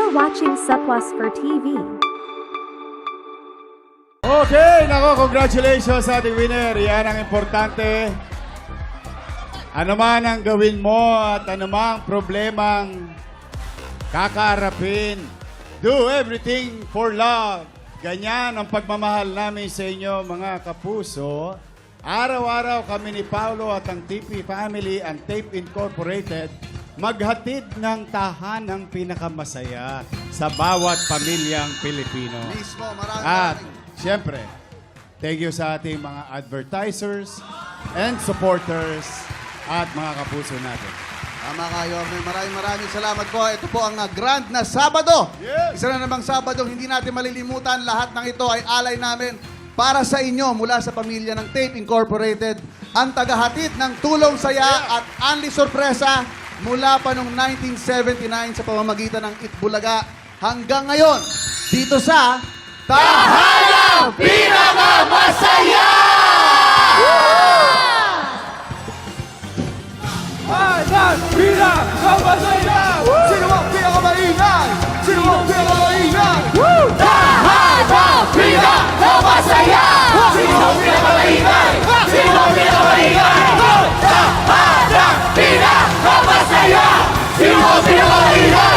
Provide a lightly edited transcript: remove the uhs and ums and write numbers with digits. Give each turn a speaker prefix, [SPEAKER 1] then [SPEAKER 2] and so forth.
[SPEAKER 1] You're watching Supwas for TV.
[SPEAKER 2] Okay, nako, congratulations sa ating winner. Yan ang importante. Ano man ang gawin mo at ano mang problemang kakaharapin, do everything for love. Ganyan ang pagmamahal namin sa inyo, mga kapuso. Araw-araw kami ni Paulo at ang TP Family and Tape Incorporated maghatid ng tahanang pinakamasaya sa bawat pamilyang Pilipino.
[SPEAKER 3] Mismo, maraming
[SPEAKER 2] At siyempre, thank you sa ating mga advertisers and supporters at mga kapuso natin.
[SPEAKER 3] Tama kayo. Maraming salamat po. Ito po ang grand na Sabado.
[SPEAKER 2] Yes!
[SPEAKER 3] Isa na namang Sabado, hindi natin malilimutan. Lahat ng ito ay alay namin para sa inyo mula sa pamilya ng Tape Incorporated. Ang tagahatid ng tulong saya at Anli Sorpresa mula pa noong 1979 sa pamamagitan ng Itbulaga hanggang ngayon dito sa Tahanang Pinakamasaya! Tahanang Pinakamasaya! Sino ang pinakamaingay? Sino ang pinakamaingay? Tahanang Pinakamasaya! Sino ang pinakamaingay? Sino ang pinakamaingay? Tahanang Pinakamasaya! Sino ang pinakamaingay?